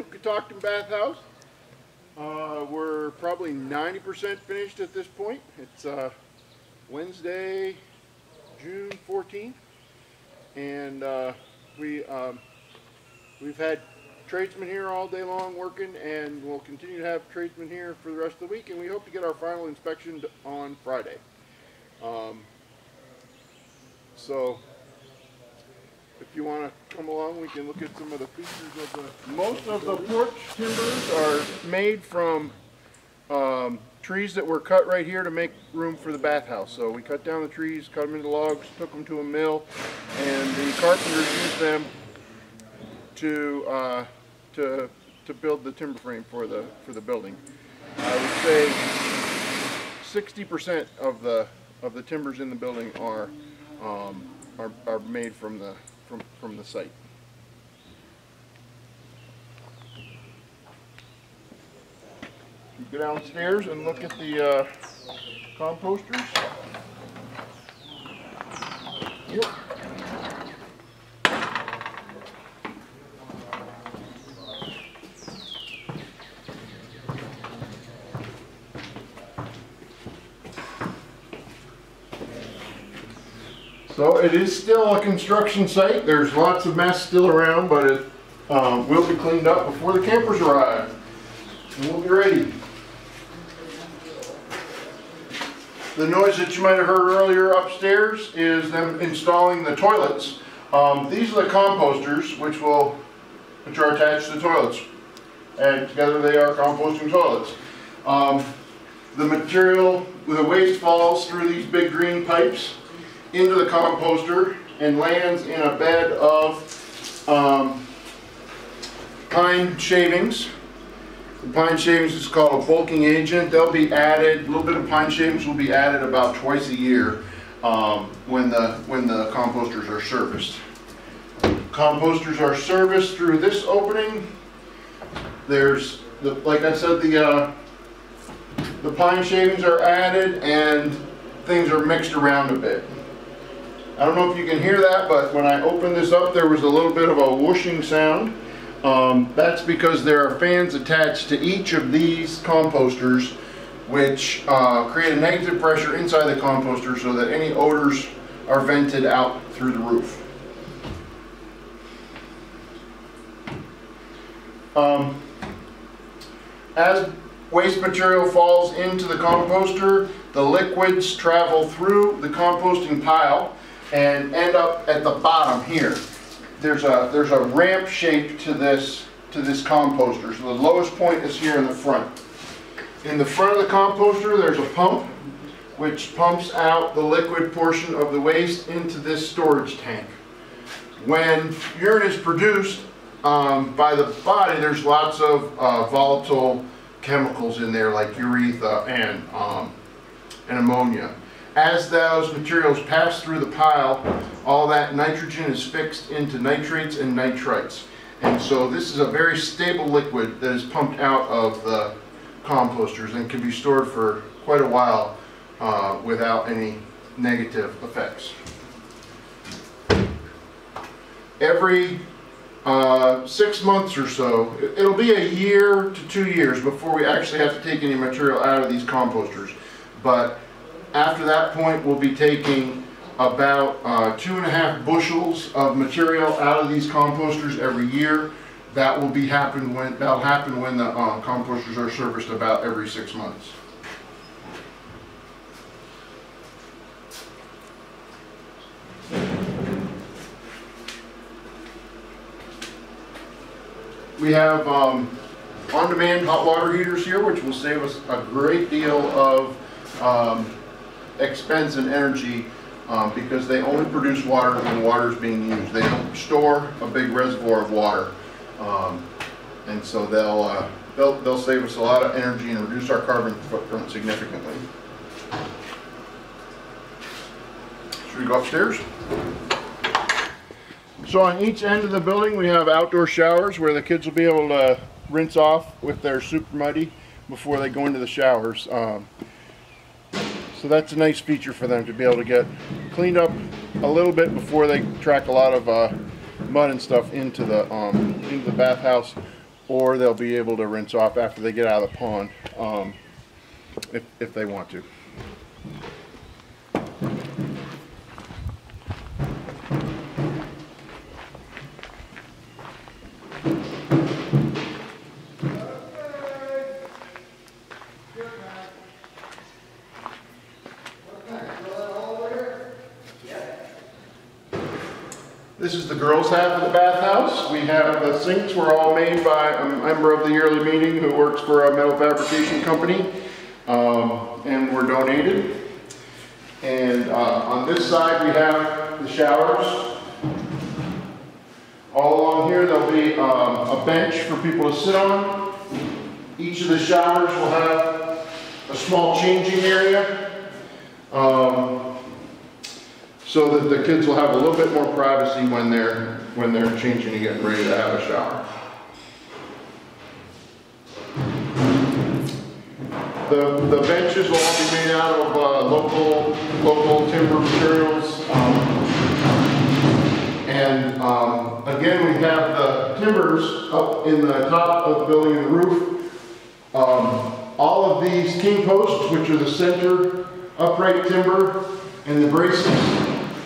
to Catoctin Bathhouse. We're probably 90% finished at this point. It's Wednesday, June 14th, and we've had tradesmen here all day long working, and we'll continue to have tradesmen here for the rest of the week, and we hope to get our final inspection on Friday. So if you want to come along, we can look at some of the features of the... Most of the porch timbers are made from trees that were cut right here to make room for the bathhouse. So we cut down the trees, cut them into logs, took them to a mill, and the carpenters used them to build the timber frame for the building. I would say 60% of the timbers in the building are made from the site. You go downstairs and look at the composters. Yep. So it is still a construction site. There's lots of mess still around, but it will be cleaned up before the campers arrive. And we'll be ready. The noise that you might have heard earlier upstairs is them installing the toilets. These are the composters which are attached to the toilets. And together they are composting toilets. The material, the waste falls through these big green pipes into the composter and lands in a bed of pine shavings. The pine shavings is called a bulking agent. They'll be added, a little bit of pine shavings will be added about twice a year when the composters are serviced. Composters are serviced through this opening. There's, like I said, the pine shavings are added and things are mixed around a bit. I don't know if you can hear that, but when I opened this up, there was a little bit of a whooshing sound. That's because there are fans attached to each of these composters, which create a negative pressure inside the composter so that any odors are vented out through the roof. As waste material falls into the composter, the liquids travel through the composting pile and end up at the bottom here. There's a ramp shape to this composter. So the lowest point is here in the front. In the front of the composter, there's a pump which pumps out the liquid portion of the waste into this storage tank. When urine is produced by the body, there's lots of volatile chemicals in there like urethra and ammonia. As those materials pass through the pile, all that nitrogen is fixed into nitrates and nitrites. And so this is a very stable liquid that is pumped out of the composters and can be stored for quite a while without any negative effects. Every 6 months or so, it'll be a year to 2 years before we actually have to take any material out of these composters. But after that point, we'll be taking about 2.5 bushels of material out of these composters every year. That will happen when the composters are serviced about every 6 months. We have on-demand hot water heaters here, which will save us a great deal of expense and energy because they only produce water when water is being used. They don't store a big reservoir of water, and so they'll save us a lot of energy and reduce our carbon footprint significantly. Should we go upstairs? So on each end of the building we have outdoor showers where the kids will be able to rinse off with their Super Muddy before they go into the showers. So that's a nice feature for them to be able to get cleaned up a little bit before they track a lot of mud and stuff into the bathhouse or they'll be able to rinse off after they get out of the pond, if they want to. This is the girls' half of the bathhouse. We have the sinks were all made by a member of the yearly meeting who works for a metal fabrication company, and were donated. And on this side we have the showers. All along here there'll be a bench for people to sit on. Each of the showers will have a small changing area. So that the kids will have a little bit more privacy when they're changing and getting ready to have a shower. The benches will all be made out of local timber materials. Again, we have the timbers up in the top of the building and the roof. All of these king posts, which are the center upright timber, and the braces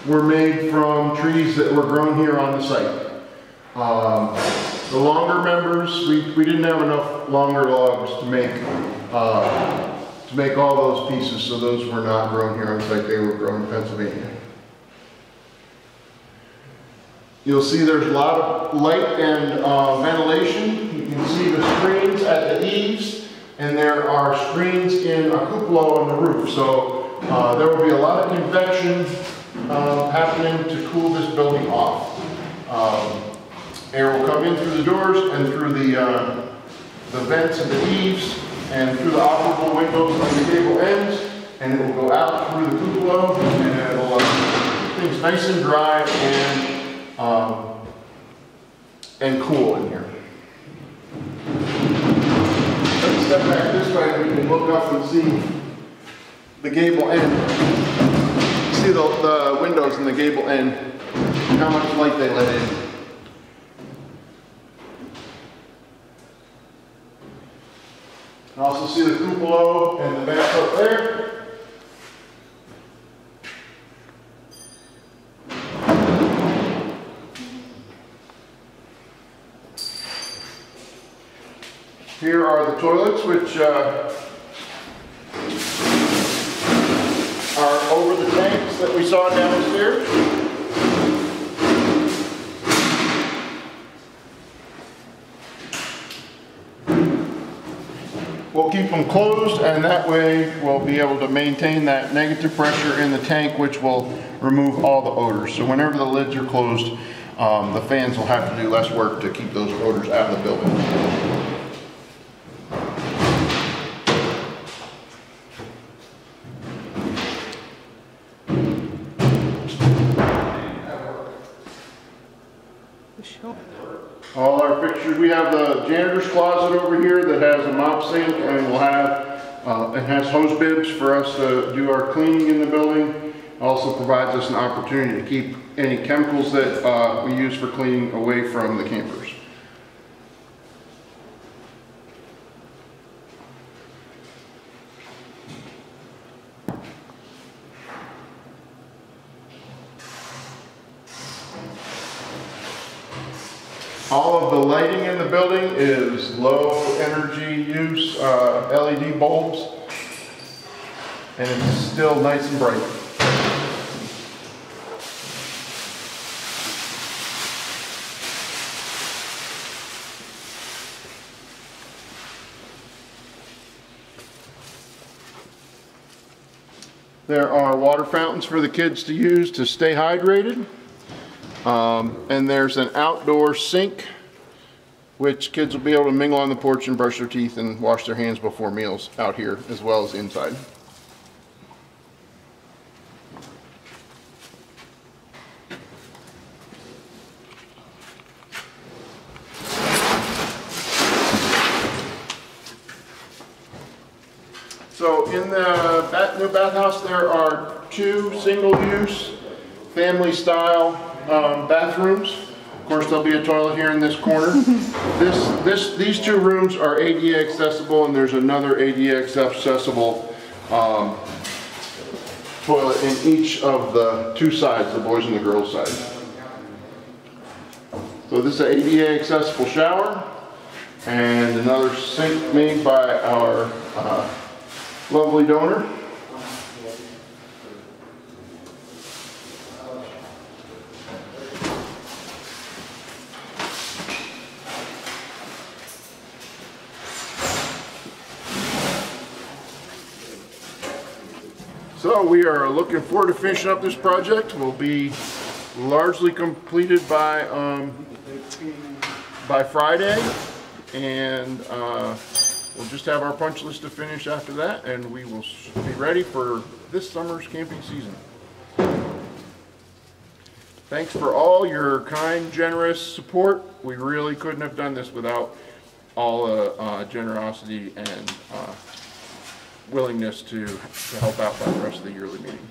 were made from trees that were grown here on the site. The longer members, we didn't have enough longer logs to make all those pieces, so those were not grown here on the site. They were grown in Pennsylvania. You'll see there's a lot of light and ventilation. You can see the screens at the eaves, and there are screens in a cupola on the roof. So there will be a lot of convection happening to cool this building off. Air will come in through the doors and through the vents and the eaves and through the operable windows on the gable ends, and it will go out through the cupola, and it'll keep things nice and dry and cool in here. Let's step back this way and we can look up and see the gable end. See the windows in the gable end, how much light they let in. You can also see the cupola and the vents up there. Here are the toilets, which are over the tanks that we saw downstairs. We'll keep them closed, and that way we'll be able to maintain that negative pressure in the tank, which will remove all the odors. So whenever the lids are closed, the fans will have to do less work to keep those odors out of the building. All our fixtures, we have the janitor's closet over here that has a mop sink, and we'll have, it has hose bibs for us to do our cleaning in the building. Also provides us an opportunity to keep any chemicals that we use for cleaning away from the campers. All of the lighting in the building is low energy use LED bulbs, and it's still nice and bright. There are water fountains for the kids to use to stay hydrated. And there's an outdoor sink, which kids will be able to mingle on the porch and brush their teeth and wash their hands before meals out here, as well as inside. So in the new bathhouse, there are 2 single-use, family-style bathrooms. Of course, there'll be a toilet here in this corner. These two rooms are ADA accessible, and there's another ADA accessible toilet in each of the two sides, the boys and the girls side. So this is an ADA accessible shower, and another sink made by our lovely donor. So we are looking forward to finishing up this project. We'll be largely completed by Friday, and we'll just have our punch list to finish after that, and we will be ready for this summer's camping season. Thanks for all your kind, generous support. We really couldn't have done this without all the generosity and willingness to help out by the rest of the yearly meeting.